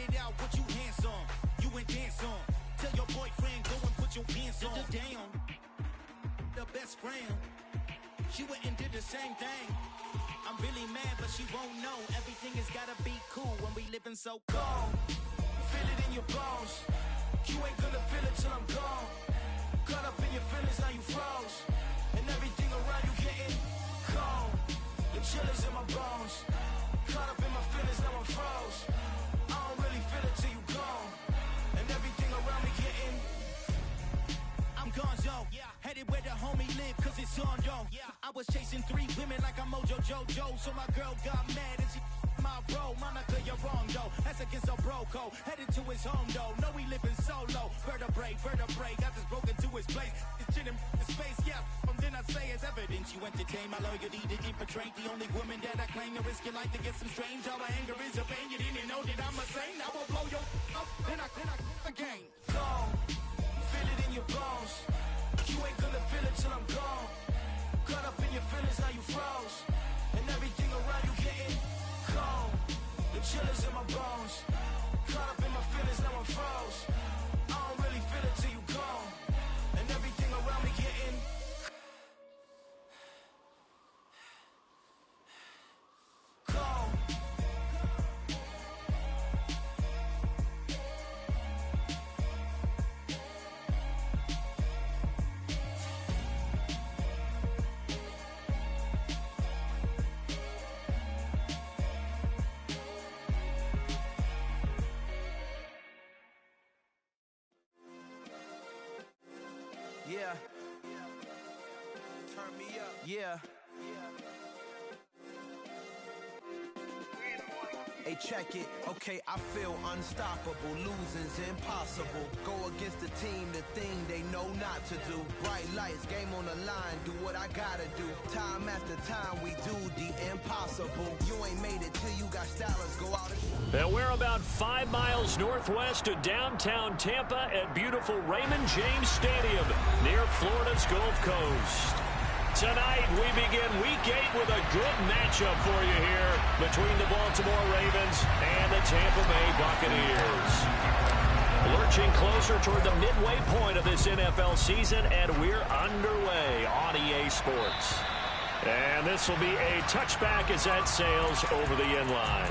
it out, what you handsome. You and dance on. Tell your boyfriend, go and put your pants on. Down. The best friend. She went and did the same thing. I'm really mad, but she won't know. Everything has gotta be cool when we living so cold. Feel it in your bones. You ain't gonna feel it till I'm gone. Caught up in your feelings, now you froze. And everything around you getting cold. The chillers in my bones. Caught up in my feelings, now I'm froze. I don't really feel it till you gone. And everything around me getting I'm gonzo, headed where the homie live, cause it's on, yo. I was chasing 3 women like I'm Mojo Jojo, so my girl got mad and she my bro. Monica, you're wrong, though. That's against a bro code. Headed to his home, though. No, we living solo. Vertebrae, got this broken to his place. It's shit in his face, yeah. From then I say it's evidence you entertain my loyalty to infiltrate. The only woman that I claim to risk your life to get some strange. All my anger is a pain. You didn't know that I'm a saint. I will blow your up, then I again. Gone. Feel it in your bones. You ain't gonna feel it till I'm gone. Caught up in your feelings, now you froze. And everything around you getting cold. The chillers in my bones. Caught up in my feelings, now I'm froze. I don't really feel it till you gone. And everything around me getting cold. Yeah. Turn me up. Yeah. Hey, check it. Okay, I feel unstoppable. Losing's impossible. Go against the team, the thing they know not to do. Bright lights, game on the line, do what I gotta do. Time after time, we do the impossible. You ain't made it till you got stylers go out and we're about 5 miles northwest of downtown Tampa at beautiful Raymond James Stadium near Florida's Gulf Coast. Tonight, we begin Week 8 with a good matchup for you here between the Baltimore Ravens and the Tampa Bay Buccaneers. Lurching closer toward the midway point of this NFL season, and we're underway on EA Sports. And this will be a touchback as that sails over the end line.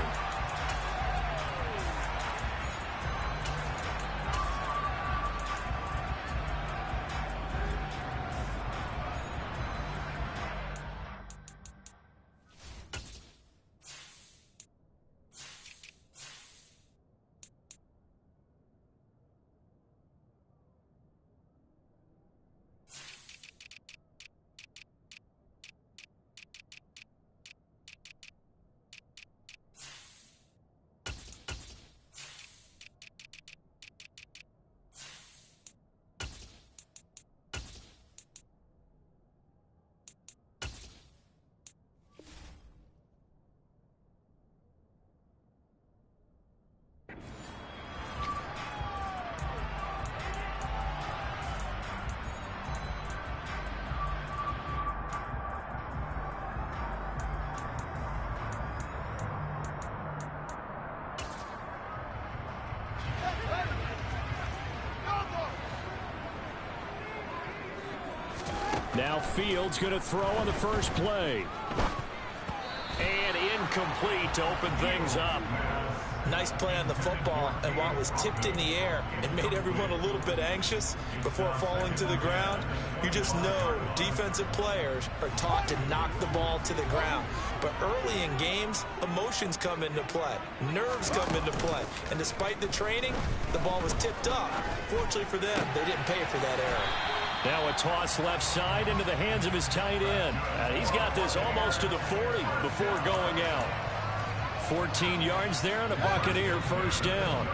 Now Fields going to throw on the first play. And incomplete to open things up. Nice play on the football, and while it was tipped in the air, it made everyone a little bit anxious before falling to the ground. You just know defensive players are taught to knock the ball to the ground. But early in games, emotions come into play. Nerves come into play. And despite the training, the ball was tipped up. Fortunately for them, they didn't pay for that error. Now a toss left side into the hands of his tight end. He's got this almost to the 40 before going out. 14 yards there and a Buccaneer first down.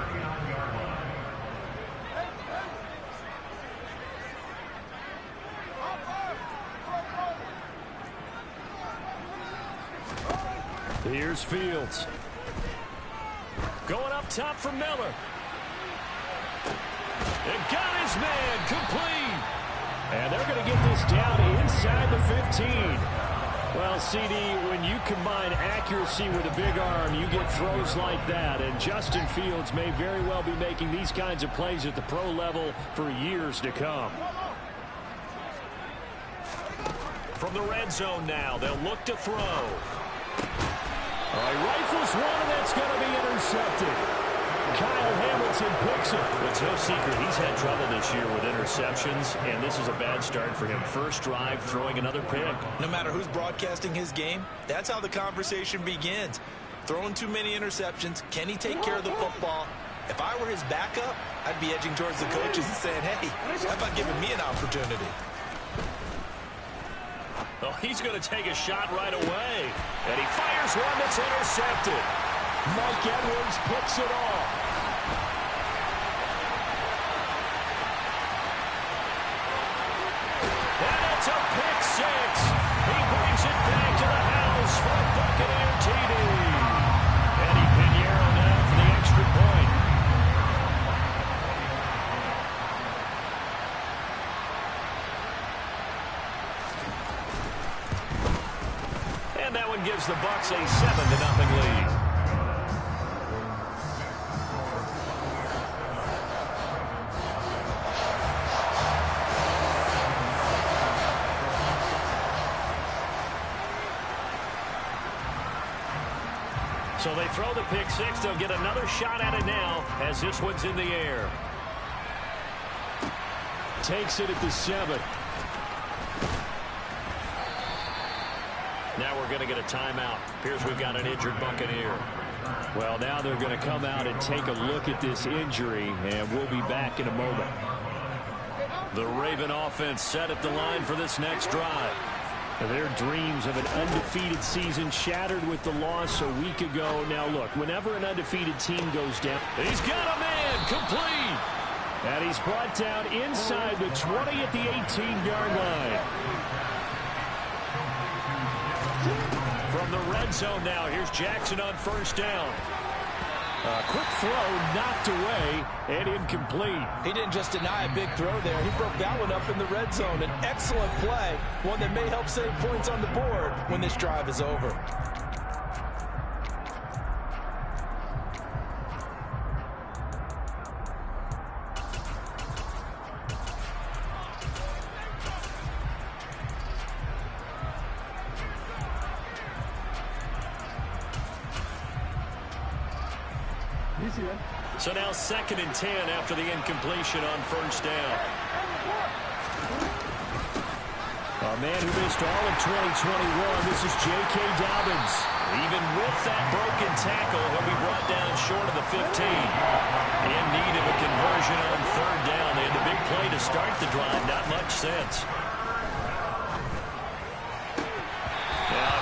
Here's Fields. Going up top for Miller. And got his man complete. And they're going to get this down inside the 15. Well, CD, when you combine accuracy with a big arm, you get throws like that. And Justin Fields may very well be making these kinds of plays at the pro level for years to come. From the red zone now, they'll look to throw. All right, rifles one, and that's going to be intercepted. Kyle Hamilton picks it. It's no secret he's had trouble this year with interceptions, and this is a bad start for him. First drive, throwing another pick. No matter who's broadcasting his game, that's how the conversation begins. Throwing too many interceptions. Can he take care of the football? If I were his backup, I'd be edging towards the coaches and saying, hey, how about giving me an opportunity? Oh, he's going to take a shot right away. And he fires one that's intercepted. Mike Edwards picks it off. And it's a pick six. He brings it back to the house for a Buccaneer TD. Eddie Pinheiro now for the extra point. And that one gives the Bucs a 7-0 lead. So they throw the pick six. They'll get another shot at it now as this one's in the air. Takes it at the 7. Now we're going to get a timeout. Appears we've got an injured Buccaneer. Well, now they're going to come out and take a look at this injury, and we'll be back in a moment. The Raven offense set at the line for this next drive. Their dreams of an undefeated season shattered with the loss a week ago. Now, look, whenever an undefeated team goes down, he's got a man complete. And he's brought down inside the 20 at the 18-yard line. From the red zone now, here's Jackson on first down. A quick throw knocked away and incomplete. He didn't just deny a big throw there. He broke that one up in the red zone. An excellent play, one that may help save points on the board when this drive is over. So now 2nd and 10 after the incompletion on first down. A man who missed all of 2021, this is J.K. Dobbins. Even with that broken tackle, he'll be brought down short of the 15. In need of a conversion on 3rd down. They had the big play to start the drive, not much sense.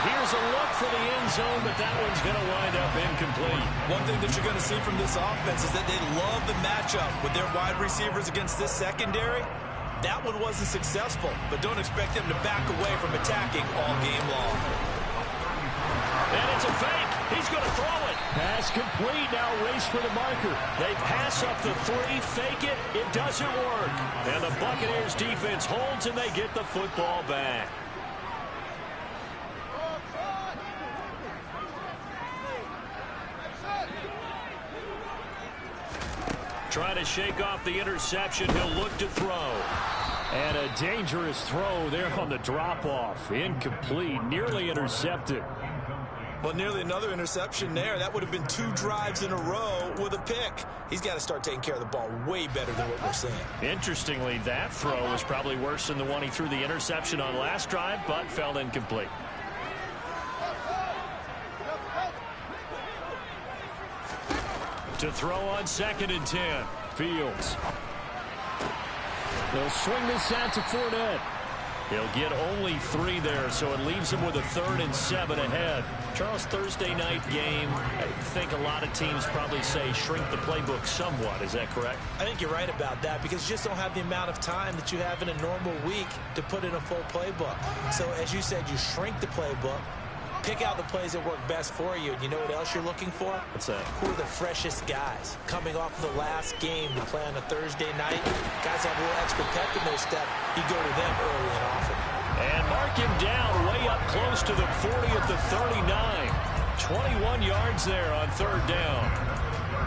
Here's a look for the end zone, but that one's going to wind up incomplete. One thing that you're going to see from this offense is that they love the matchup with their wide receivers against this secondary. That one wasn't successful, but don't expect them to back away from attacking all game long. And it's a fake. He's going to throw it. Pass complete. Now race for the marker. They pass up the 3, fake it. It doesn't work. And the Buccaneers defense holds and they get the football back. Trying to shake off the interception. He'll look to throw. And a dangerous throw there on the drop-off. Incomplete. Nearly intercepted. Well, nearly another interception there. That would have been 2 drives in a row with a pick. He's got to start taking care of the ball way better than what we're seeing. Interestingly, that throw was probably worse than the one he threw the interception on last drive, but fell incomplete. To throw on 2nd and 10. Fields. They'll swing this out to Fournette. He'll get only 3 there, so it leaves him with a 3rd and 7 ahead. Charles, Thursday night game, I think a lot of teams probably say shrink the playbook somewhat. Is that correct? I think you're right about that because you just don't have the amount of time that you have in a normal week to put in a full playbook. So as you said, you shrink the playbook. Pick out the plays that work best for you. And you know what else you're looking for? What's that? Who are the freshest guys? Coming off the last game to play on a Thursday night. Guys have a little extra pep in their step. You go to them early and often. And mark him down way up close to the 40 at the 39. 21 yards there on third down.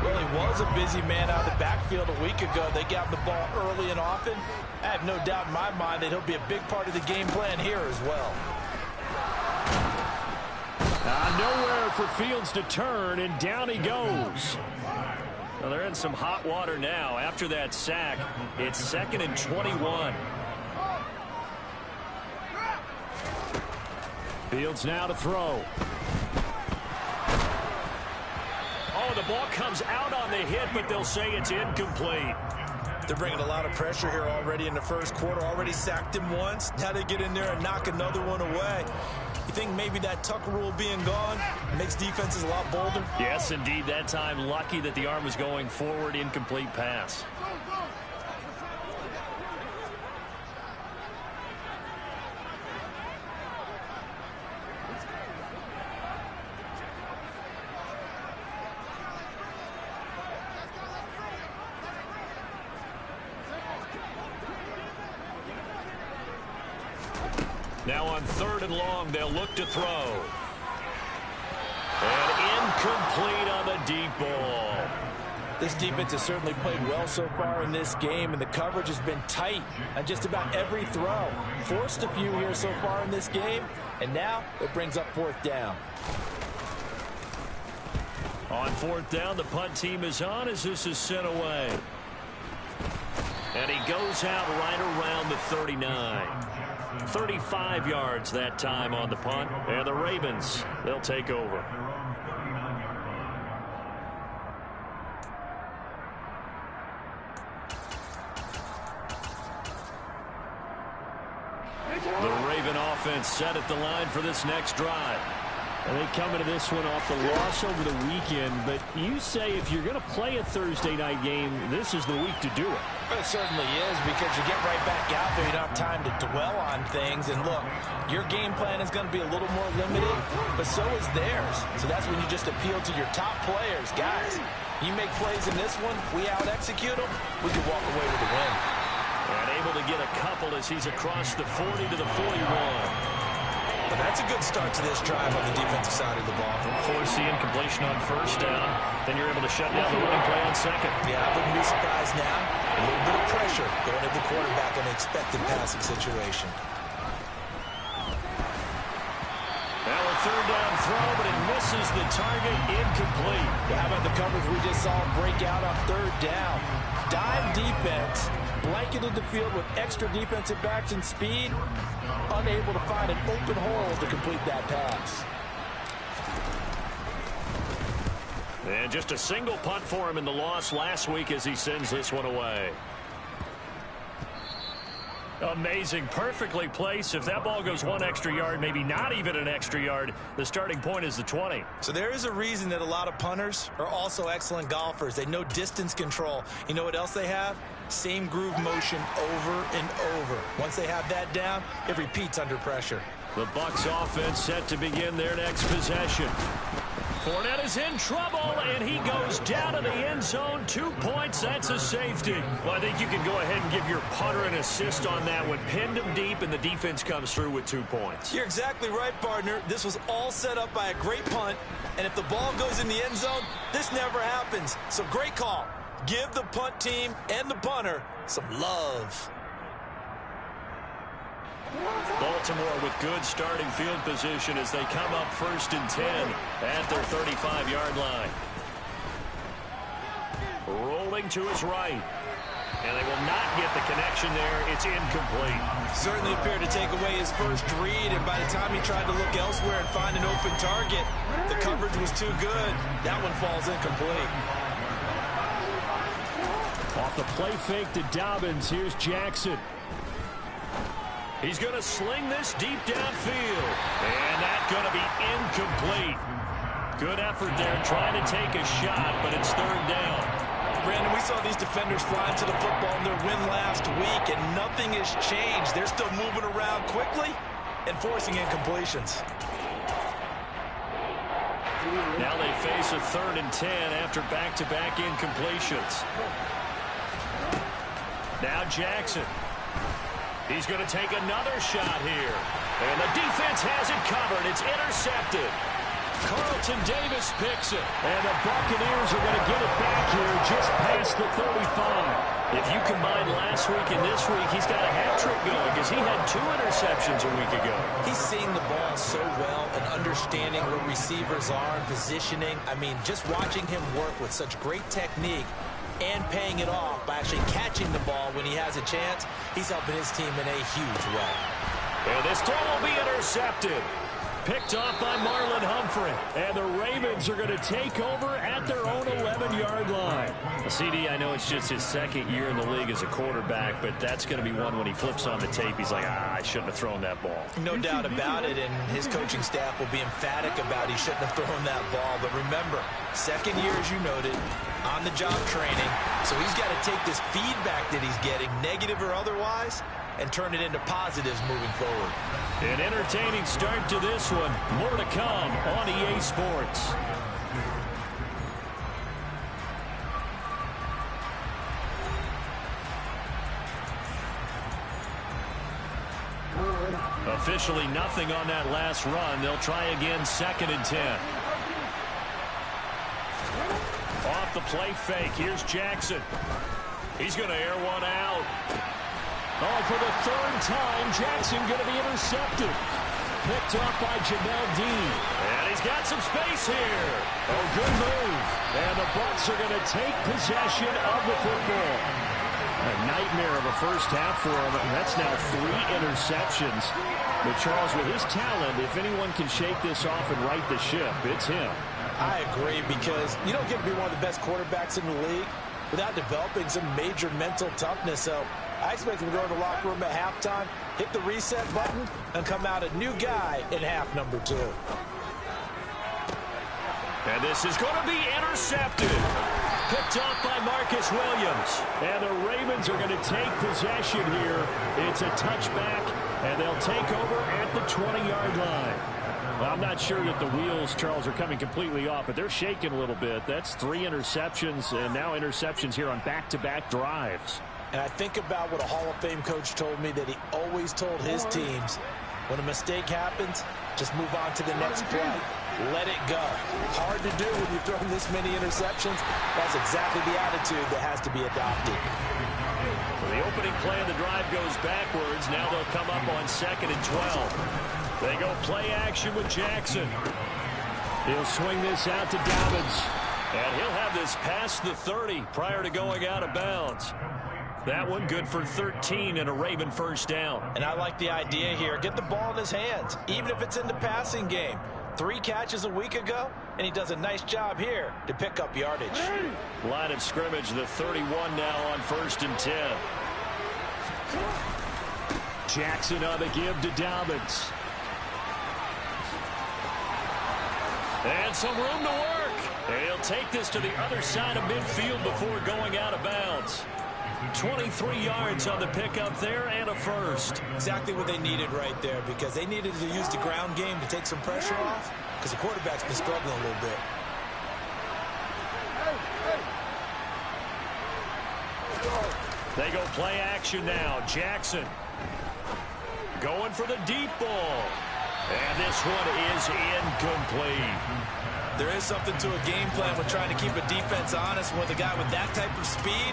Well, he was a busy man out of the backfield a week ago. They got the ball early and often. I have no doubt in my mind that he'll be a big part of the game plan here as well. Nowhere for Fields to turn, and down he goes. Well, they're in some hot water now. After that sack, it's 2nd and 21. Fields now to throw. Oh, the ball comes out on the hit, but they'll say it's incomplete. They're bringing a lot of pressure here already in the first quarter. Already sacked him once. Now they get in there and knock another one away. You think maybe that Tucker rule being gone makes defenses a lot bolder? Yes, indeed. That time, lucky that the arm was going forward. Incomplete pass. Now on 3rd and long, they'll look to throw. And incomplete on the deep ball. This defense has certainly played well so far in this game, and the coverage has been tight on just about every throw. Forced a few here so far in this game, and now it brings up 4th down. On 4th down, the punt team is on as this is sent away. And he goes out right around the 39. 35 yards that time on the punt. And the Ravens, they'll take over. The Raven offense set at the line for this next drive. And they come into this one off the loss over the weekend, but you say if you're going to play a Thursday night game, this is the week to do it. It certainly is, because you get right back out there. You don't have time to dwell on things. And look, your game plan is going to be a little more limited, but so is theirs. So that's when you just appeal to your top players. Guys, you make plays in this one, we out-execute them, we can walk away with a win. And able to get a couple as he's across the 40 to the 41. But that's a good start to this drive on the defensive side of the ball. Force the incompletion on 1st down. Then you're able to shut down the running play on 2nd. Yeah, I wouldn't be surprised now. A little bit of pressure going at the quarterback in an expected passing situation. Now a 3rd down throw, but it misses the target. Incomplete. How about the coverage we just saw break out on 3rd down? Dime defense, blanketed the field with extra defensive backs and speed, unable to find an open hole to complete that pass. And just a single punt for him in the loss last week as he sends this one away. Amazing, perfectly placed. If that ball goes 1 extra yard, maybe not even an extra yard, the starting point is the 20. So there is a reason that a lot of punters are also excellent golfers. They know distance control. You know what else they have? Same groove motion over and over. Once they have that down, it repeats under pressure. The Bucs offense set to begin their next possession. Fournette is in trouble, and he goes down to the end zone. 2 points, that's a safety. Well, I think you can go ahead and give your punter an assist on that one. Pinned him deep, and the defense comes through with 2 points. You're exactly right, partner. This was all set up by a great punt, and if the ball goes in the end zone, this never happens. So great call. Give the punt team and the punter some love. Baltimore with good starting field position as they come up 1st and 10 at their 35-yard line. Rolling to his right. And they will not get the connection there. It's incomplete. Certainly appeared to take away his first read, and by the time he tried to look elsewhere and find an open target, the coverage was too good. That one falls incomplete. Off the play fake to Dobbins, here's Jackson. He's going to sling this deep downfield. And that's going to be incomplete. Good effort there trying to take a shot, but it's 3rd down. Brandon, we saw these defenders flying to the football in their win last week, and nothing has changed. They're still moving around quickly and forcing incompletions. Now they face a 3rd and 10 after back-to-back incompletions. Now Jackson. He's going to take another shot here. And the defense has it covered. It's intercepted. Carlton Davis picks it. And the Buccaneers are going to get it back here just past the 35. If you combine last week and this week, he's got a hat trick going because he had 2 interceptions a week ago. He's seeing the ball so well and understanding where receivers are and positioning. I mean, just watching him work with such great technique and paying it off by actually catching the ball when he has a chance, he's helping his team in a huge way. And this throw will be intercepted. Picked off by Marlon Humphrey. And the Ravens are going to take over at their own 11-yard line. CD, I know it's just his 2nd year in the league as a quarterback, but that's going to be one when he flips on the tape. He's like, I shouldn't have thrown that ball. No doubt about it, and his coaching staff will be emphatic about he shouldn't have thrown that ball. But remember, 2nd year, as you noted, on-the-job training. So he's got to take this feedback that he's getting, negative or otherwise, and turn it into positives moving forward. An entertaining start to this one. More to come on EA Sports. Officially nothing on that last run. They'll try again, 2nd and 10. Off the play fake. Here's Jackson. He's going to air one out. Oh, for the 3rd time, Jackson going to be intercepted. Picked up by Jamel Dean. And he's got some space here. Oh, good move. And the Bucs are going to take possession of the football. A nightmare of a first half for him. And that's now 3 interceptions. But Charles, with his talent, if anyone can shake this off and right the ship, it's him. I agree, because you don't get to be one of the best quarterbacks in the league without developing some major mental toughness. So I expect him to go to the locker room at halftime, hit the reset button, and come out a new guy in half number 2. And this is going to be intercepted. Picked off by Marcus Williams. And the Ravens are going to take possession here. It's a touchback, and they'll take over at the 20-yard line. Well, I'm not sure that the wheels, Charles, are coming completely off, but they're shaking a little bit. That's 3 interceptions, and now interceptions here on back-to-back drives. And I think about what a Hall of Fame coach told me, that he always told his teams, when a mistake happens, just move on to the next play. Let it go. Hard to do when you've thrown this many interceptions. That's exactly the attitude that has to be adopted. Well, the opening play of the drive goes backwards. Now they'll come up on 2nd and 12. They go play action with Jackson. He'll swing this out to Dobbins. And he'll have this past the 30 prior to going out of bounds. That one good for 13 and a Raven first down. And I like the idea here. Get the ball in his hands, even if it's in the passing game. 3 catches a week ago, and he does a nice job here to pick up yardage. Line of scrimmage, the 31 now on 1st and 10. Jackson on the give to Dobbins. And some room to work. And he'll take this to the other side of midfield before going out of bounds. 23 yards on the pickup there and a first. Exactly what they needed right there, because they needed to use the ground game to take some pressure off, because the quarterback's been struggling a little bit. They go play action now. Jackson going for the deep ball. And this one is incomplete. There is something to a game plan with trying to keep a defense honest. With a guy with that type of speed,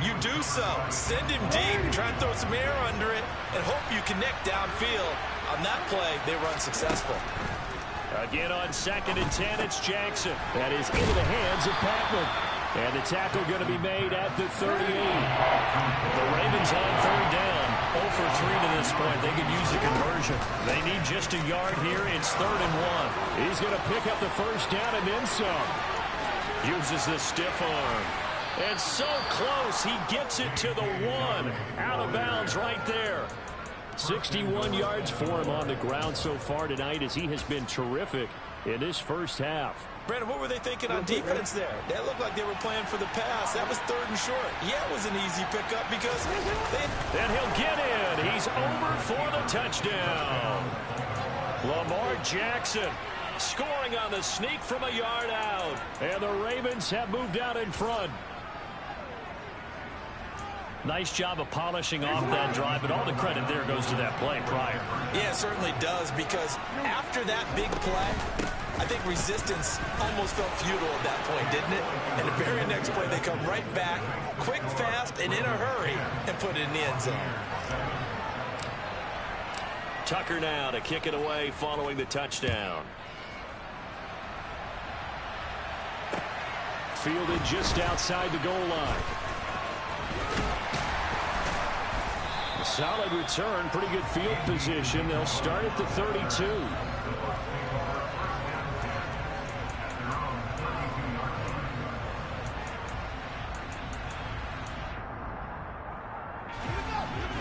you do so. Send him deep, try and throw some air under it, and hope you connect downfield. On that play, they run successful. Again on 2nd and 10, it's Jackson. That is into the hands of Patman. And the tackle going to be made at the 38. The Ravens on 3rd down. 0 for 3 to this point. They could use a conversion. They need just a yard here. It's 3rd and 1. He's going to pick up the first down and then some. Uses the stiff arm. And so close. He gets it to the 1. Out of bounds right there. 61 yards for him on the ground so far tonight, as he has been terrific in this first half. Brandon, what were they thinking on defense there? That looked like they were playing for the pass. That was 3rd and short. Yeah, it was an easy pickup because they... And he'll get in. He's over for the touchdown. Lamar Jackson scoring on the sneak from a yard out. And the Ravens have moved out in front. Nice job of polishing off that drive, but all the credit there goes to that play prior. Yeah, it certainly does, because after that big play, I think resistance almost felt futile at that point, didn't it? And the very next play, they come right back, quick, fast, and in a hurry, and put it in the end zone. Tucker now to kick it away following the touchdown. Fielded just outside the goal line. Solid return, pretty good field position. They'll start at the 32.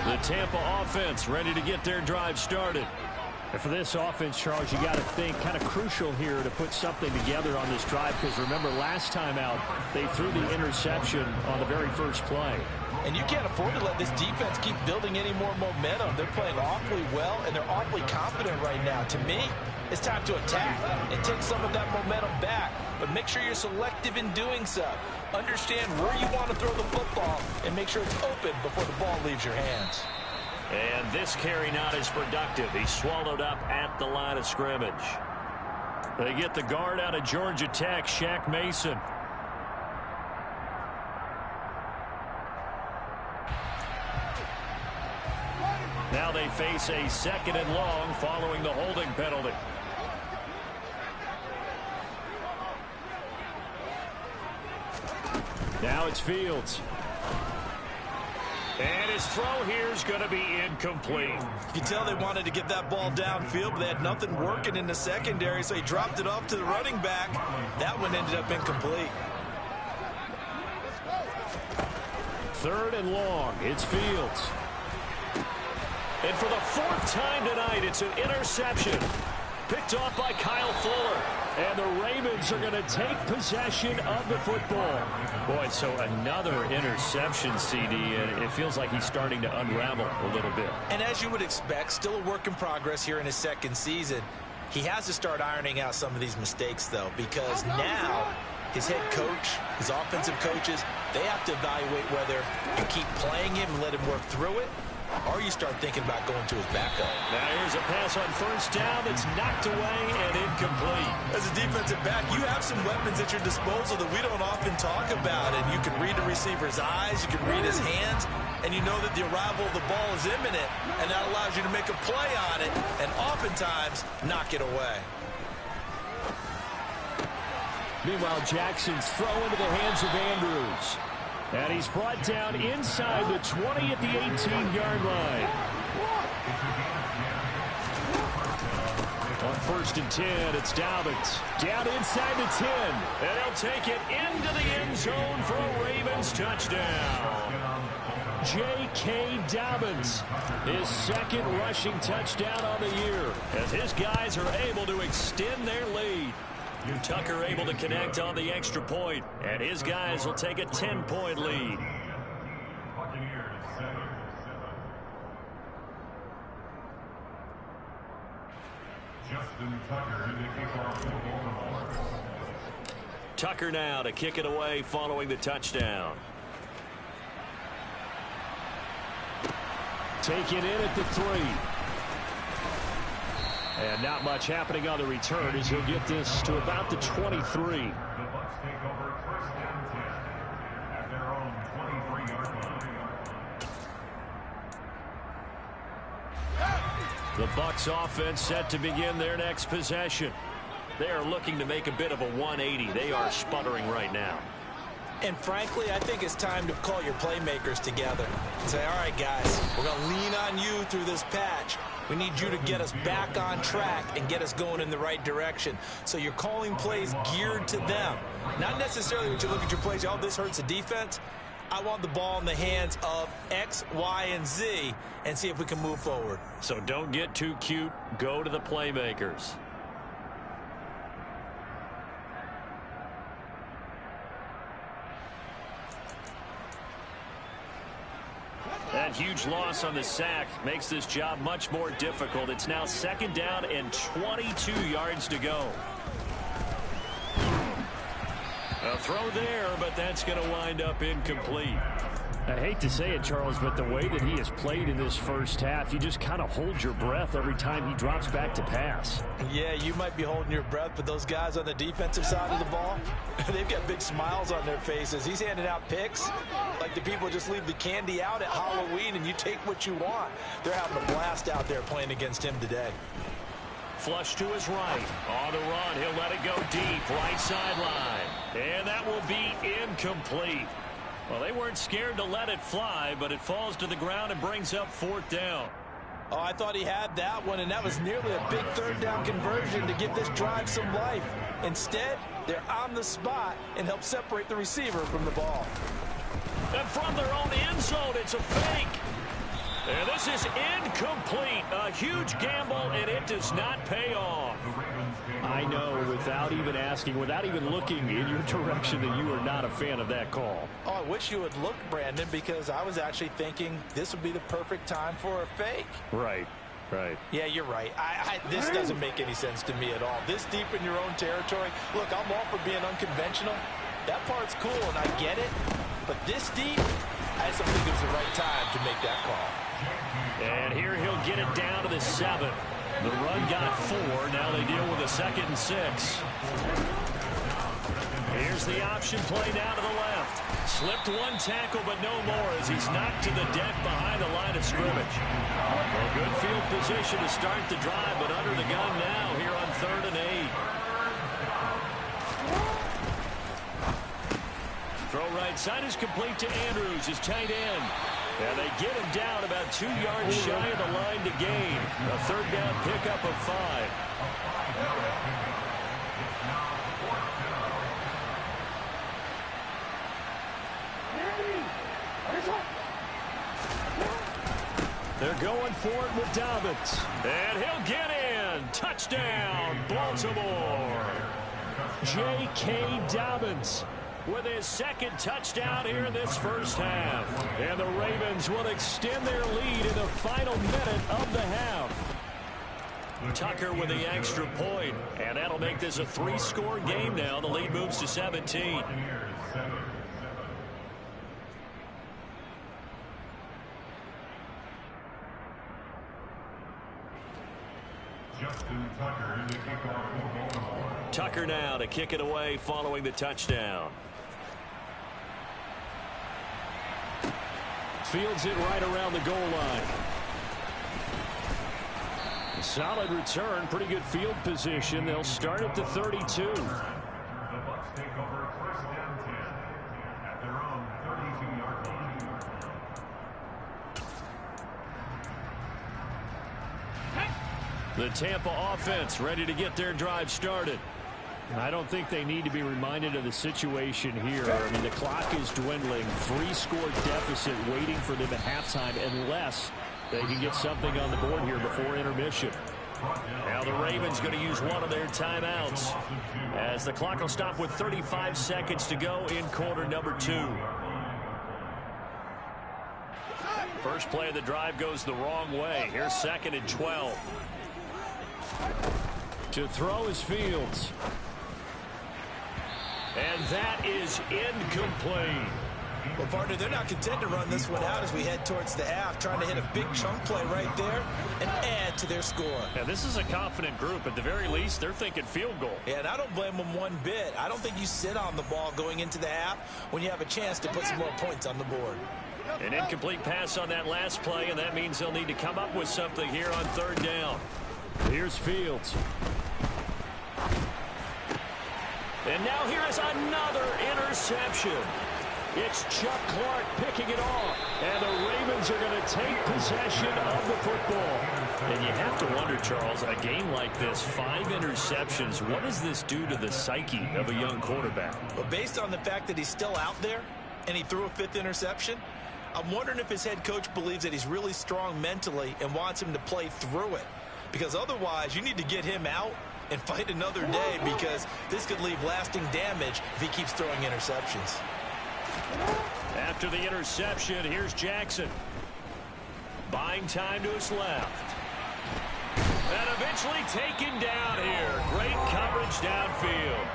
The Tampa offense ready to get their drive started. And for this offense, Charles, you got to think kind of crucial here to put something together on this drive, because remember last time out they threw the interception on the very first play. And you can't afford to let this defense keep building any more momentum. They're playing awfully well, and they're awfully confident right now. To me, it's time to attack and take some of that momentum back. But make sure you're selective in doing so. Understand where you want to throw the football and make sure it's open before the ball leaves your hands. And this carry not as productive. He's swallowed up at the line of scrimmage. They get the guard out of Georgia Tech, Shaq Mason. Now they face a 2nd and long following the holding penalty. Now it's Fields. And his throw here is going to be incomplete. You can tell they wanted to get that ball downfield, but they had nothing working in the secondary, so he dropped it off to the running back. That one ended up incomplete. 3rd and long. It's Fields. And for the 4th time tonight, it's an interception. Picked off by Kyle Fuller. And the Ravens are going to take possession of the football. Boy, so another interception, CD, and it feels like he's starting to unravel a little bit. And as you would expect, still a work in progress here in his 2nd season. He has to start ironing out some of these mistakes, though, because now his head coach, his offensive coaches, they have to evaluate whether you keep playing him and let him work through it, or you start thinking about going to his backup. Now here's a pass on 1st down that's knocked away and incomplete. As a defensive back, you have some weapons at your disposal that we don't often talk about. And you can read the receiver's eyes, you can read his hands, and you know that the arrival of the ball is imminent, and that allows you to make a play on it and oftentimes knock it away. Meanwhile, Jackson's throw into the hands of Andrews. And he's brought down inside the 20 at the 18-yard line. On 1st and 10, it's Dobbins. Down inside the 10. And he'll take it into the end zone for a Ravens touchdown. J.K. Dobbins, his 2nd rushing touchdown on the year, as his guys are able to extend their lead. Tucker able to connect on the extra point, and his guys will take a 10-point lead. Tucker now to kick it away following the touchdown. Take it in at the 3. And not much happening on the return as he'll get this to about the 23. The Bucs take over 1st and 10 at their own 23-yard line. The Bucs offense set to begin their next possession. They are looking to make a bit of a 180. They are sputtering right now. And frankly, I think it's time to call your playmakers together and say, all right, guys, we're going to lean on you through this patch. We need you to get us back on track and get us going in the right direction. So you're calling plays geared to them. Not necessarily when you look at your plays, oh, this hurts the defense. I want the ball in the hands of X, Y, and Z and see if we can move forward. So don't get too cute. Go to the playmakers. That huge loss on the sack makes this job much more difficult. It's now 2nd down and 22 yards to go. A throw there, but that's going to wind up incomplete. I hate to say it, Charles, but the way that he has played in this first half, you just kind of hold your breath every time he drops back to pass. Yeah, you might be holding your breath, but those guys on the defensive side of the ball, they've got big smiles on their faces. He's handing out picks like the people just leave the candy out at Halloween and you take what you want. They're having a blast out there playing against him today. Flush to his right. On the run, he'll let it go deep, right sideline. And that will be incomplete. Well, they weren't scared to let it fly, but it falls to the ground and brings up 4th down. Oh, I thought he had that one, and that was nearly a big 3rd down conversion to give this drive some life. Instead, they're on the spot and help separate the receiver from the ball. And from their own end zone, it's a fake. And this is incomplete. A huge gamble, and it does not pay off. I know, without even asking, without even looking in your direction, that you are not a fan of that call. Oh, I wish you would look, Brandon, because I was actually thinking this would be the perfect time for a fake. Right. Yeah, you're right. This doesn't make any sense to me at all. This deep in your own territory. Look, I'm all for being unconventional. That part's cool, and I get it. But this deep, I just don't think it's the right time to make that call. And here he'll get it down to the 7. The run got 4. Now they deal with a 2nd and 6. Here's the option play down to the left. Slipped one tackle, but no more as he's knocked to the deck behind the line of scrimmage. Well, good field position to start the drive, but under the gun now here on 3rd and 8. Throw right side is complete to Andrews, his tight end. And they get him down about 2 yards shy of the line to gain. A 3rd down pickup of 5. They're going for it with Dobbins. And he'll get in. Touchdown, Baltimore. J.K. Dobbins with his 2nd touchdown here in this first half. And the Ravens will extend their lead in the final minute of the half. Tucker with the extra point, and that'll make this a 3-score game now. The lead moves to 17. Tucker now to kick it away following the touchdown. Fields it right around the goal line. Solid return, pretty good field position. They'll start at the 32. The Bucs take over 1st and 10 at their own 32-yard line. The Tampa offense ready to get their drive started. I don't think they need to be reminded of the situation here. I mean, the clock is dwindling. 3-score deficit waiting for them at halftime unless they can get something on the board here before intermission. Now the Ravens going to use one of their timeouts as the clock will stop with 35 seconds to go in quarter number 2. First play of the drive goes the wrong way. Here's 2nd and 12. To throw is Fields. And that is incomplete. Well, partner, they're not content to run this one out as we head towards the half, trying to hit a big chunk play right there and add to their score. Yeah, this is a confident group. At the very least, they're thinking field goal. Yeah, and I don't blame them one bit. I don't think you sit on the ball going into the half when you have a chance to put some more points on the board. An incomplete pass on that last play, and that means they'll need to come up with something here on 3rd down. Here's Fields. And now here is another interception. It's Chuck Clark picking it off. And the Ravens are going to take possession of the football. And you have to wonder, Charles, a game like this, 5 interceptions, what does this do to the psyche of a young quarterback? Well, based on the fact that he's still out there and he threw a 5th interception, I'm wondering if his head coach believes that he's really strong mentally and wants him to play through it. Because otherwise, you need to get him out and fight another day, because this could leave lasting damage if he keeps throwing interceptions. After the interception, here's Jackson. Buying time to his left. And eventually taken down here. Great coverage downfield.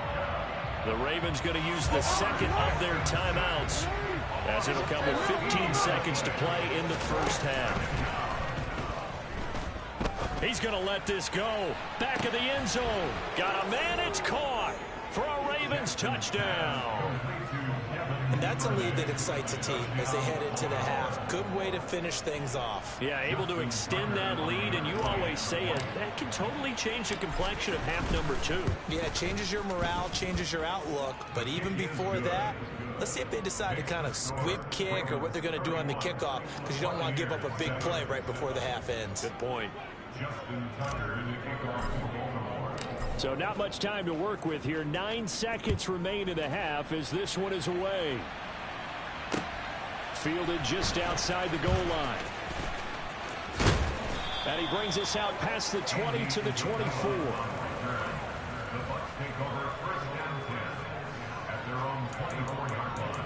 The Ravens going to use the 2nd of their timeouts. as it'll come with 15 seconds to play in the first half. He's going to let this go. Back of the end zone. Got a man. It's caught for a Ravens touchdown. And that's a lead that excites a team as they head into the half. Good way to finish things off. Yeah, able to extend that lead, and you always say it, that can totally change the complexion of half number 2. Yeah, it changes your morale, changes your outlook. But even before that, let's see if they decide to kind of squib kick or what they're going to do on the kickoff, because you don't want to give up a big play right before the half ends. Good point. So not much time to work with here. 9 seconds remain in the half as this one is away. Fielded just outside the goal line. And he brings us out past the 20 to the 24. The Bucs take over first and 10 at their own 24-yard line.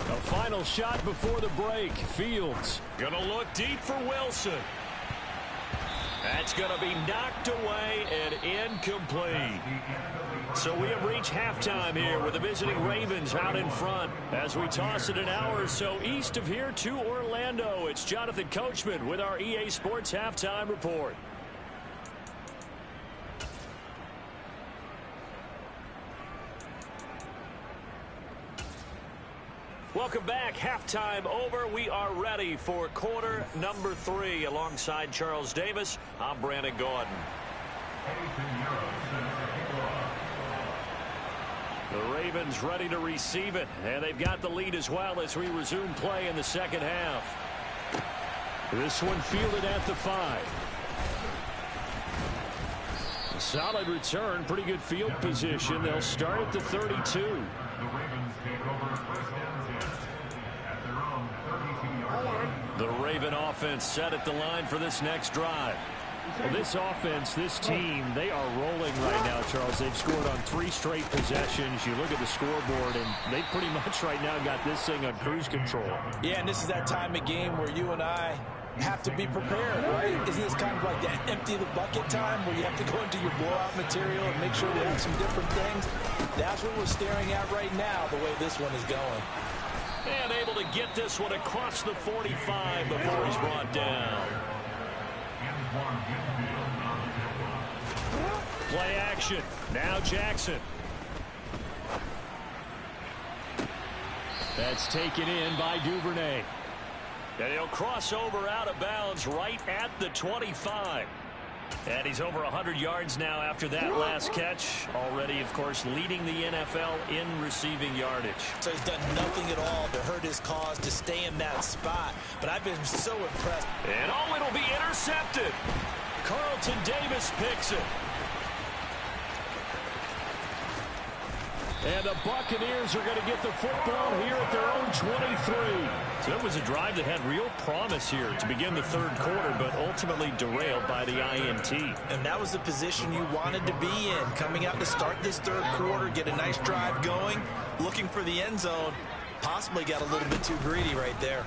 A final shot before the break. Fields gonna look deep for Wilson. That's gonna be knocked away and incomplete. So we have reached halftime here with the visiting Ravens out in front. As we toss it an hour or so east of here to Orlando, it's Jonathan Coachman with our EA Sports Halftime Report. Welcome back. Halftime over. We are ready for quarter number 3. Alongside Charles Davis, I'm Brandon Gordon. The Ravens ready to receive it, and they've got the lead as well as we resume play in the second half. This one fielded at the 5. A solid return, pretty good field position. They'll start at the 32. The Ravens take over first and 10 at their own 32-yard line. The Raven offense set at the line for this next drive. Well, this offense, this team, they are rolling right now, Charles. They've scored on 3 straight possessions. You look at the scoreboard, and they pretty much right now got this thing on cruise control. Yeah, and this is that time of game where you and I have to be prepared, right? Isn't this kind of like that empty the bucket time where you have to go into your blowout material and make sure you have some different things? That's what we're staring at right now, the way this one is going. And able to get this one across the 45 before he's brought down. Play action. Now Jackson. That's taken in by Duvernay. And he'll cross over out of bounds right at the 25. And he's over 100 yards now after that last catch. Already, of course, leading the NFL in receiving yardage. So he's done nothing at all to hurt his cause to stay in that spot. But I've been so impressed. And oh, it'll be intercepted. Carlton Davis picks it. And the Buccaneers are going to get the football here at their own 23. So it was a drive that had real promise here to begin the third quarter, but ultimately derailed by the INT. And that was the position you wanted to be in. Coming out to start this third quarter, get a nice drive going, looking for the end zone. Possibly got a little bit too greedy right there.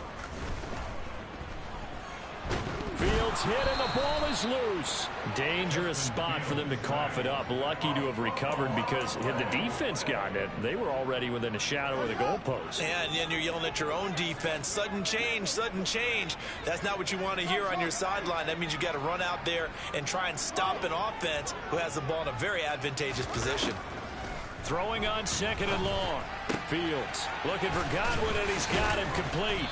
Fields hit and the ball is loose. Dangerous spot for them to cough it up. Lucky to have recovered because had the defense gotten it, they were already within a shadow of the goalpost. Yeah, and then you're yelling at your own defense. Sudden change, sudden change. That's not what you want to hear on your sideline. That means you got to run out there and try and stop an offense who has the ball in a very advantageous position. Throwing on second and long. Fields looking for Godwin, and he's got him complete.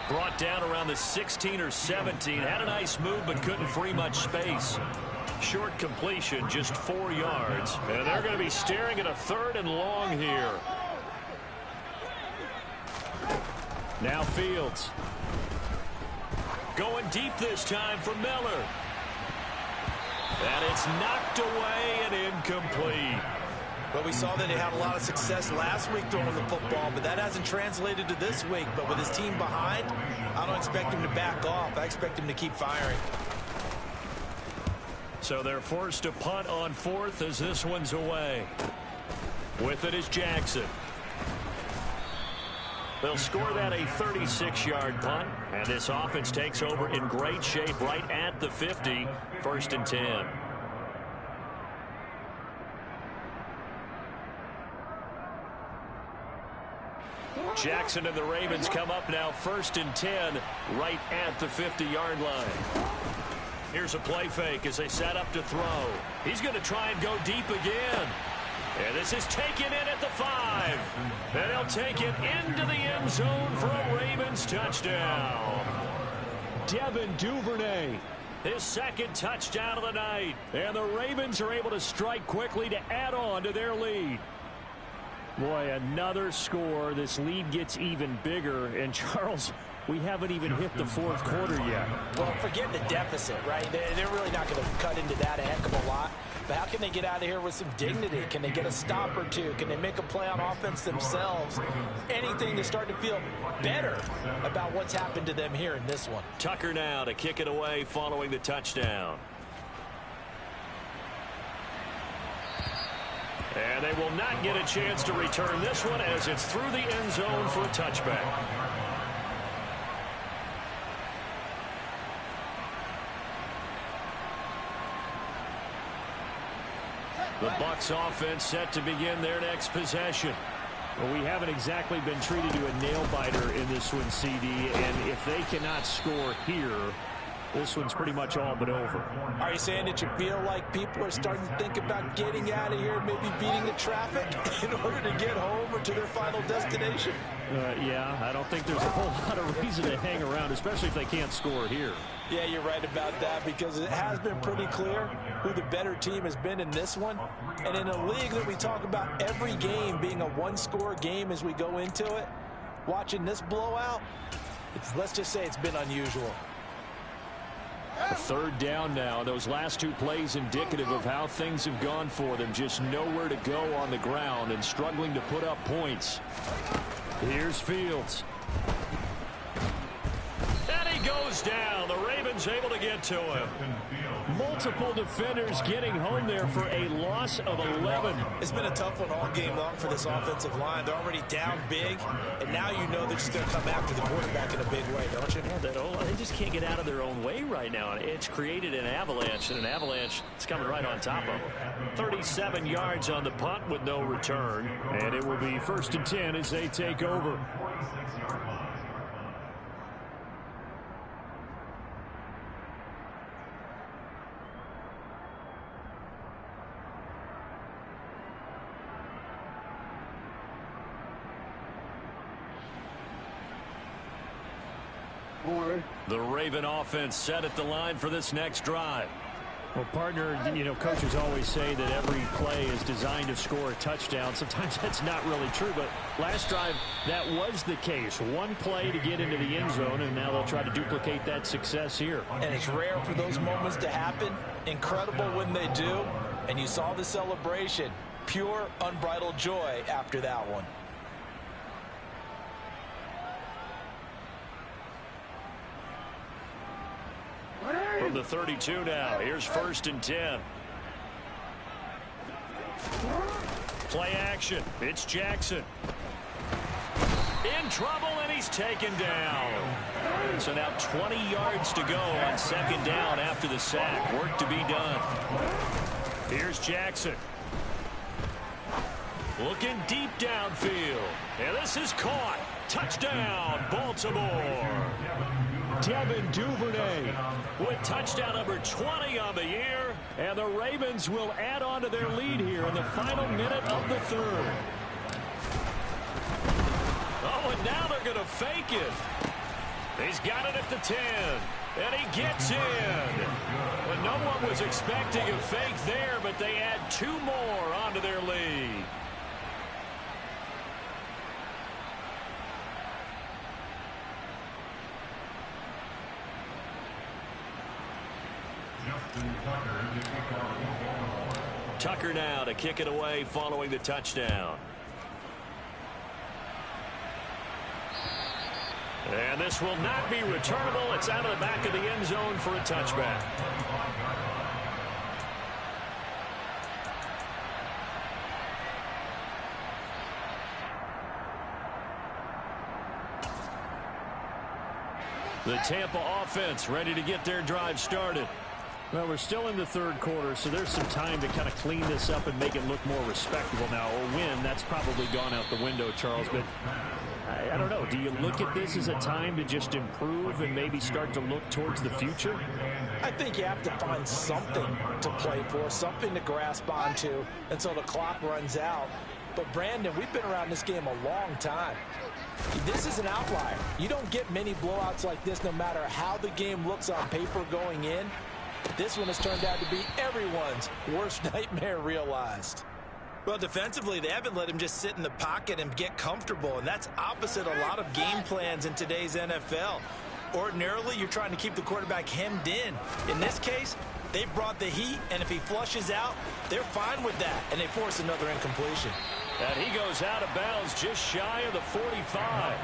Brought down around the 16 or 17. Had a nice move, but couldn't free much space. Short completion, just 4 yards. And they're going to be staring at a third and long here. Now Fields. Going deep this time for Miller. And it's knocked away and incomplete. Well, we saw that he had a lot of success last week throwing the football, but that hasn't translated to this week. But with his team behind, I don't expect him to back off. I expect him to keep firing. So they're forced to punt on fourth as this one's away. With it is Jackson. They'll score that a 36-yard punt, and this offense takes over in great shape right at the 50, 1st and 10. Jackson and the Ravens come up now 1st and 10 right at the 50-yard line. Here's a play fake as they set up to throw. He's going to try and go deep again. And this is taken in at the 5. And he'll take it into the end zone for a Ravens touchdown. Devin Duvernay, his 2nd touchdown of the night. And the Ravens are able to strike quickly to add on to their lead. Boy, another score. This lead gets even bigger. And Charles, we haven't even hit the 4th quarter yet. Well, forget the deficit, right? They're really not going to cut into that a heck of a lot. But how can they get out of here with some dignity? Can they get a stop or two? Can they make a play on offense themselves? Anything to start to feel better about what's happened to them here in this one. Tucker now to kick it away following the touchdown. And they will not get a chance to return this one as it's through the end zone for a touchback. The Bucs offense set to begin their next possession. Well, we haven't exactly been treated to a nail-biter in this one, CD, and if they cannot score here, this one's pretty much all but over. Are you saying that you feel like people are starting to think about getting out of here, maybe beating the traffic in order to get home or to their final destination? Yeah, I don't think there's a whole lot of reason to hang around, especially if they can't score here. Yeah, you're right about that, because it has been pretty clear who the better team has been in this one. And in a league that we talk about every game being a one-score game as we go into it, watching this blowout, let's just say it's been unusual. A 3rd down now. Those last 2 plays indicative of how things have gone for them. Just nowhere to go on the ground and struggling to put up points. Here's Fields. And he goes down. The Ravens able to get to him. Multiple defenders getting home there for a loss of 11. It's been a tough one all game long for this offensive line. They're already down big, and now you know they're just going to come after the quarterback in a big way, don't you? Yeah, they just can't get out of their own way right now. It's created an avalanche, and an avalanche is coming right on top of them. 37 yards on the punt with no return, and it will be 1st and 10 as they take over. The Raven offense set at the line for this next drive. Well, partner, coaches always say that every play is designed to score a touchdown. Sometimes that's not really true, but last drive, that was the case. One play to get into the end zone, and now they'll try to duplicate that success here. And it's rare for those moments to happen. Incredible when they do. And you saw the celebration. Pure, unbridled joy after that one. From the 32 now, here's 1st and 10. Play action. It's Jackson. In trouble, and he's taken down. So now 20 yards to go on 2nd down after the sack. Work to be done. Here's Jackson. Looking deep downfield. And this is caught. Touchdown, Baltimore. Devin Duvernay with touchdown number 20 on the year, and the Ravens will add on to their lead here in the final minute of the 3rd. Oh, and now they're going to fake it. He's got it at the 10, and he gets in. Well, no one was expecting a fake there, but they add 2 more onto their lead. Tucker now to kick it away following the touchdown. And this will not be returnable. It's out of the back of the end zone for a touchback. The Tampa offense ready to get their drive started. Well, we're still in the third quarter, so there's some time to kind of clean this up and make it look more respectable now. Or win, that's probably gone out the window, Charles. But I don't know. Do you look at this as a time to just improve and maybe start to look towards the future? I think you have to find something to play for, something to grasp onto until the clock runs out. But, Brandon, we've been around this game a long time. This is an outlier. You don't get many blowouts like this no matter how the game looks on paper going in. This one has turned out to be everyone's worst nightmare realized. Well, defensively, they haven't let him just sit in the pocket and get comfortable, and that's opposite a lot of game plans in today's NFL. Ordinarily, you're trying to keep the quarterback hemmed in. In this case, they brought the heat, and if he flushes out, they're fine with that, and they force another incompletion. And he goes out of bounds just shy of the 45.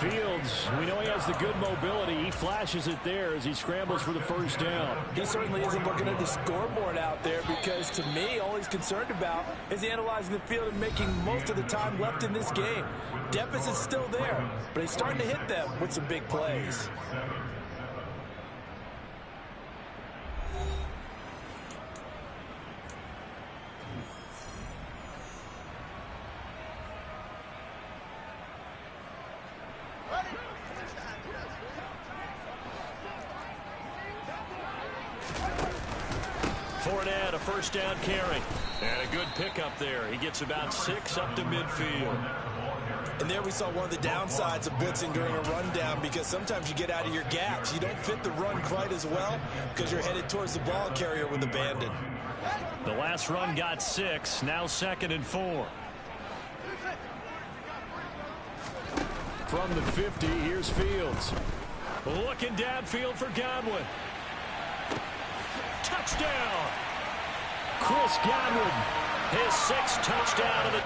Fields, we know he has the good mobility. He flashes it there as he scrambles for the first down. He certainly isn't looking at the scoreboard out there because, to me, all he's concerned about is analyzing the field and making most of the time left in this game. Deficit's still there, but he's starting to hit them with some big plays. Fournette, a first down carry. And a good pickup there. He gets about 6 up to midfield. And there we saw one of the downsides of blitzing during a rundown because sometimes you get out of your gaps. You don't fit the run quite as well because you're headed towards the ball carrier with abandon. The last run got 6. Now 2nd and 4. From the 50, here's Fields. Looking downfield for Godwin. Touchdown! Chris Godwin, his 6th touchdown of the...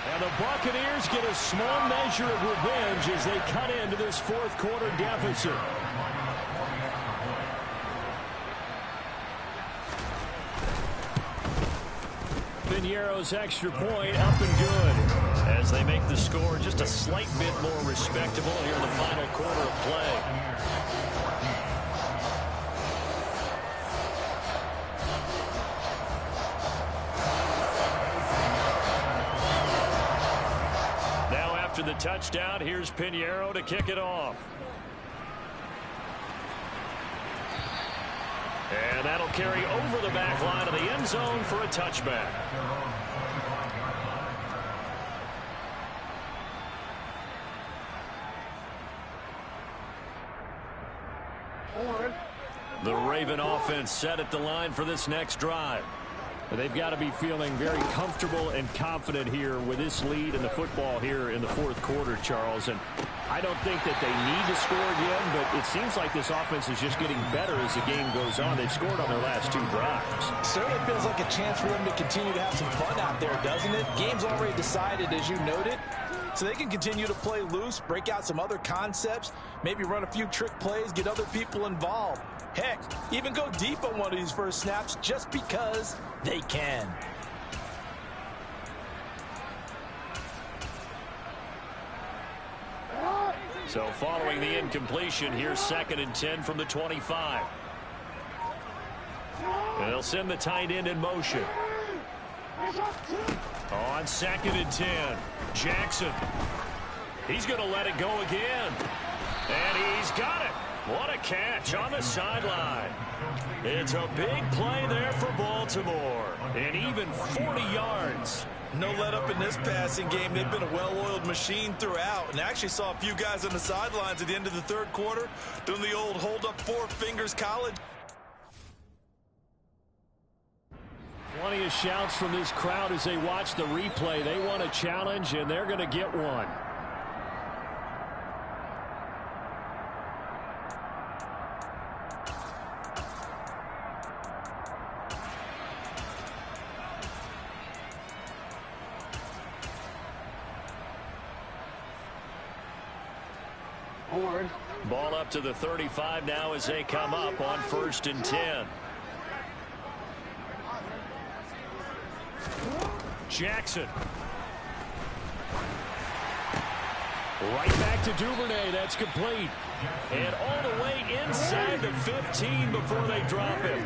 And the Buccaneers get a small measure of revenge as they cut into this fourth quarter deficit. Piñeiro's extra point up and good as they make the score just a slight bit more respectable here in the final quarter of play. After the touchdown, here's Piñeiro to kick it off. And that'll carry over the back line of the end zone for a touchback. The Raven offense set at the line for this next drive. They've got to be feeling very comfortable and confident here with this lead in the football here in the fourth quarter, Charles. And I don't think that they need to score again, but it seems like this offense is just getting better as the game goes on. They've scored on their last 2 drives. Certainly feels like a chance for them to continue to have some fun out there, doesn't it? Game's already decided, as you noted. So they can continue to play loose, break out some other concepts, maybe run a few trick plays, get other people involved. Heck, even go deep on one of these first snaps just because they can. So following the incompletion, here's 2nd and 10 from the 25. And they'll send the tight end in motion. On 2nd and 10, Jackson. He's going to let it go again. And he's got it. What a catch on the sideline. It's a big play there for Baltimore. And even 40 yards. No let up in this passing game. They've been a well-oiled machine throughout. And actually saw a few guys on the sidelines at the end of the third quarter doing the old hold up 4 fingers college. Plenty of shouts from this crowd as they watch the replay. They want a challenge, and they're going to get one. Ball up to the 35 now as they come up on 1st and 10. Jackson. Right back to Duvernay. That's complete. And all the way inside the 15 before they drop him.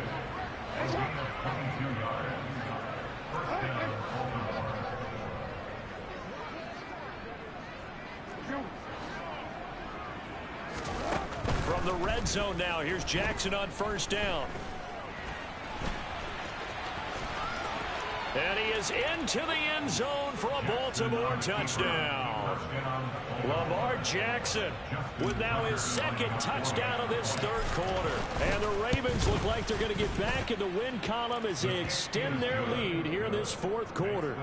From the red zone now, here's Jackson on 1st down. And he is into the end zone for a Baltimore touchdown. Lamar Jackson with now his 2nd touchdown of this 3rd quarter. And the Ravens look like they're going to get back in the win column as they extend their lead here in this 4th quarter.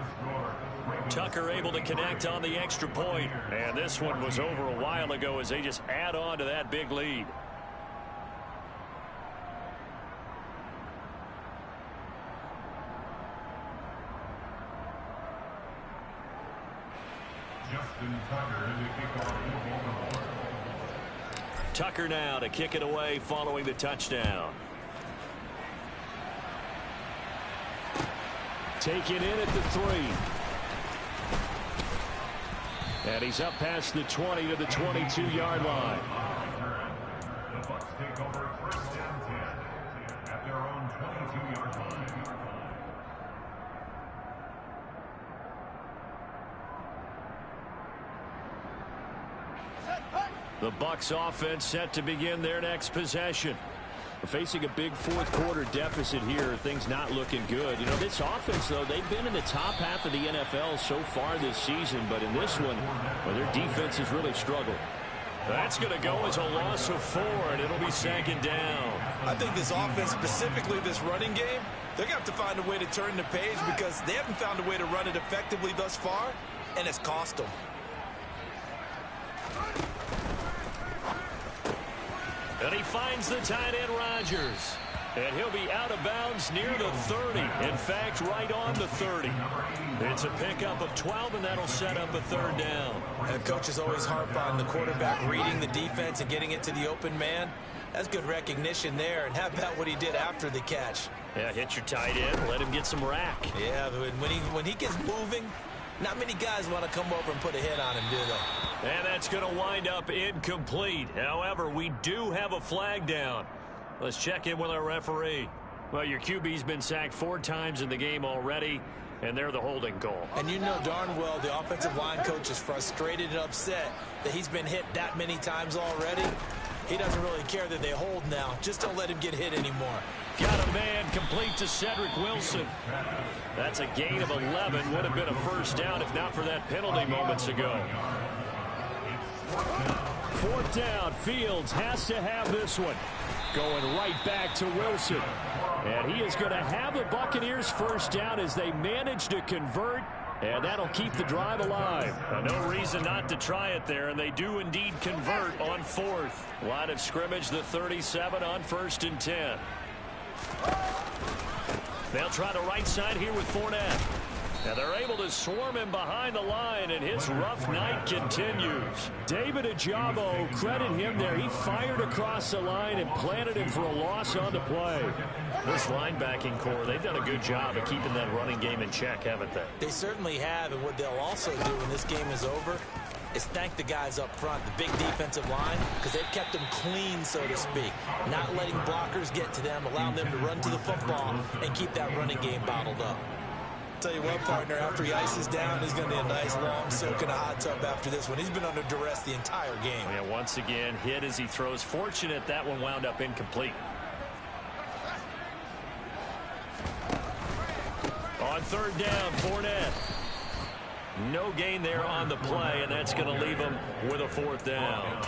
Tucker able to connect on the extra point. And this one was over a while ago as they just add on to that big lead. Tucker now to kick it away following the touchdown. Take it in at the 3. And he's up past the 20 to the 22-yard line. The Bucs take over 1st and 10 at their own 22-yard line. The Bucs offense set to begin their next possession. We're facing a big 4th quarter deficit here. Things not looking good. You know, this offense, though, they've been in the top half of the NFL so far this season. But in this one, well, their defense has really struggled. That's going to go as a loss of 4, and it'll be 2nd down. I think this offense, specifically this running game, they're going to have to find a way to turn the page because they haven't found a way to run it effectively thus far, and it's cost them. And he finds the tight end, Rodgers. And he'll be out of bounds near the 30. In fact, right on the 30. It's a pickup of 12, and that'll set up a 3rd down. And coaches always harp on the quarterback reading the defense and getting it to the open man. That's good recognition there. And how about what he did after the catch? Yeah, hit your tight end, let him get some rack. Yeah, when he gets moving, not many guys want to come over and put a hit on him, do they? And that's going to wind up incomplete. However, we do have a flag down. Let's check in with our referee. Well, your QB's been sacked 4 times in the game already, and they're the holding call. And you know darn well the offensive line coach is frustrated and upset that he's been hit that many times already. He doesn't really care that they hold now. Just don't let him get hit anymore. Got a man complete to Cedric Wilson. That's a gain of 11. Would have been a 1st down if not for that penalty moments ago. 4th down. Fields has to have this one. Going right back to Wilson. And he is going to have the Buccaneers 1st down as they manage to convert. And that'll keep the drive alive. No reason not to try it there. And they do indeed convert on 4th. Line of scrimmage, the 37 on 1st and 10. They'll try the right side here with Fournette. And they're able to swarm him behind the line, and his rough night continues. David Ajabo, credit him there. He fired across the line and planted him for a loss on the play. This linebacking core, they've done a good job of keeping that running game in check, haven't they? They certainly have, and what they'll also do when this game is over is thank the guys up front, the big defensive line, because they've kept them clean, so to speak. Not letting blockers get to them, allowing them to run to the football and keep that running game bottled up. Tell you what, partner, after he ices down, he's going to be a nice long soak in a hot tub after this one. He's been under duress the entire game. Yeah, once again, hit as he throws. Fortunate that one wound up incomplete. On 3rd down, Fournette. No gain there on the play, and that's going to leave him with a 4th down.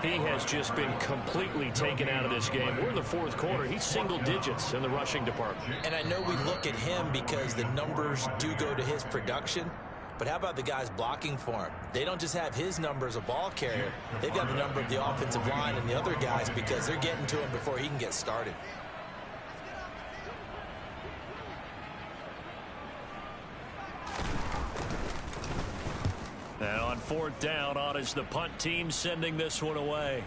He has just been completely taken out of this game. We're in the 4th quarter. He's single digits in the rushing department. And I know we look at him because the numbers do go to his production. But how about the guys blocking for him? They don't just have his number as a ball carrier. They've got the number of the offensive line and the other guys because they're getting to him before he can get started. And on 4th down on as the punt team sending this one away.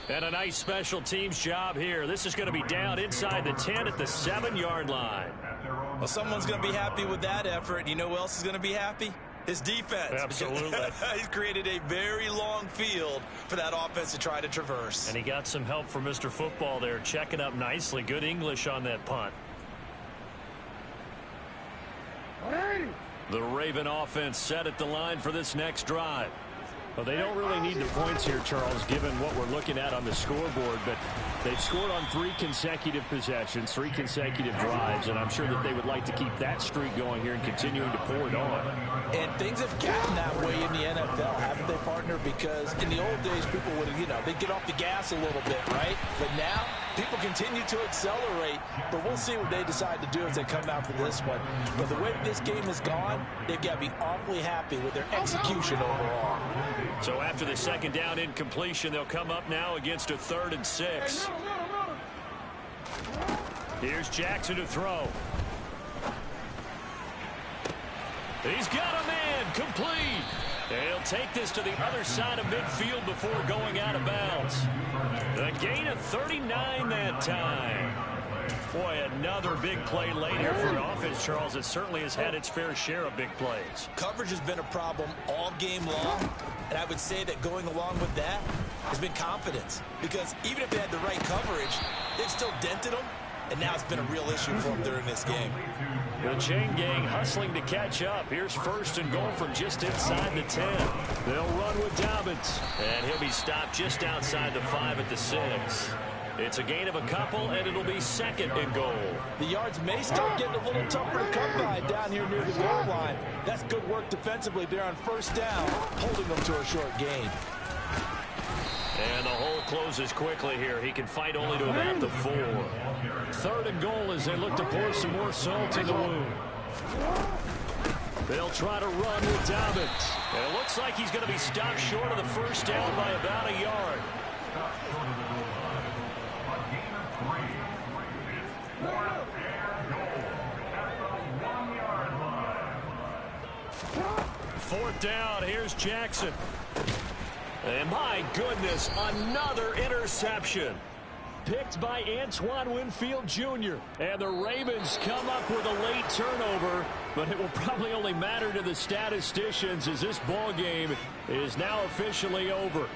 And a nice special teams job here. This is going to be down inside the 10 at the 7-yard line. Well, someone's going to be happy with that effort. You know who else is going to be happy? His defense. Absolutely. He's created a very long field for that offense to try to traverse. And he got some help from Mr. Football there, checking up nicely. Good English on that punt. The Raven offense set at the line for this next drive. Well, they don't really need the points here, Charles, given what we're looking at on the scoreboard, but they've scored on 3 consecutive possessions, 3 consecutive drives, and I'm sure that they would like to keep that streak going here and continuing to pour it on. And things have gotten that way in the NFL, haven't they, partner? Because in the old days, people would, they'd get off the gas a little bit, right? But now, people continue to accelerate, but we'll see what they decide to do as they come out for this one. But the way this game has gone, they've got to be awfully happy with their execution overall. So after the 2nd down incompletion, they'll come up now against a 3rd and 6. Here's Jackson to throw. He's got a man complete. And he'll take this to the other side of midfield before going out of bounds. A gain of 39 that time. Boy, another big play late here for an offense, Charles. It certainly has had its fair share of big plays. Coverage has been a problem all game long, and I would say that going along with that has been confidence. Because even if they had the right coverage, they've still dented them, and now it's been a real issue for them during this game. The chain gang hustling to catch up. Here's 1st and goal from just inside the 10. They'll run with Dobbins, and he'll be stopped just outside the 5 at the 6. It's a gain of a couple, and it'll be 2nd and goal. The yards may start getting a little tougher to come by down here near the goal line. That's good work defensively there on 1st down, holding them to a short gain. And the hole closes quickly here. He can fight only to about the 4. 3rd and goal as they look to pour some more salt in the wound. They'll try to run with Dobbins. And it looks like he's going to be stopped short of the 1st down by about a yard. Fourth down, here's Jackson. And my goodness, another interception. Picked by Antoine Winfield Jr. And the Ravens come up with a late turnover, but it will probably only matter to the statisticians as this ball game is now officially over.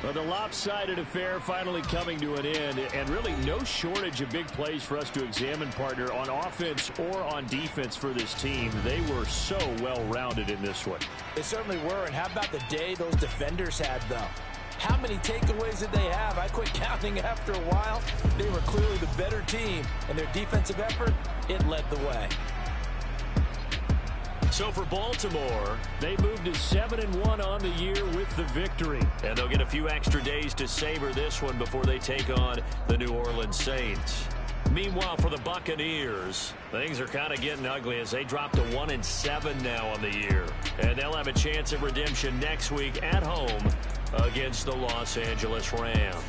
But the lopsided affair finally coming to an end, and really no shortage of big plays for us to examine, partner, on offense or on defense for this team. They were so well-rounded in this one. They certainly were, and how about the day those defenders had, though? How many takeaways did they have? I quit counting after a while. They were clearly the better team, and their defensive effort, it led the way. So for Baltimore, they moved to 7-1 on the year with the victory. And they'll get a few extra days to savor this one before they take on the New Orleans Saints. Meanwhile, for the Buccaneers, things are kind of getting ugly as they drop to 1-7 now on the year. And they'll have a chance at redemption next week at home against the Los Angeles Rams.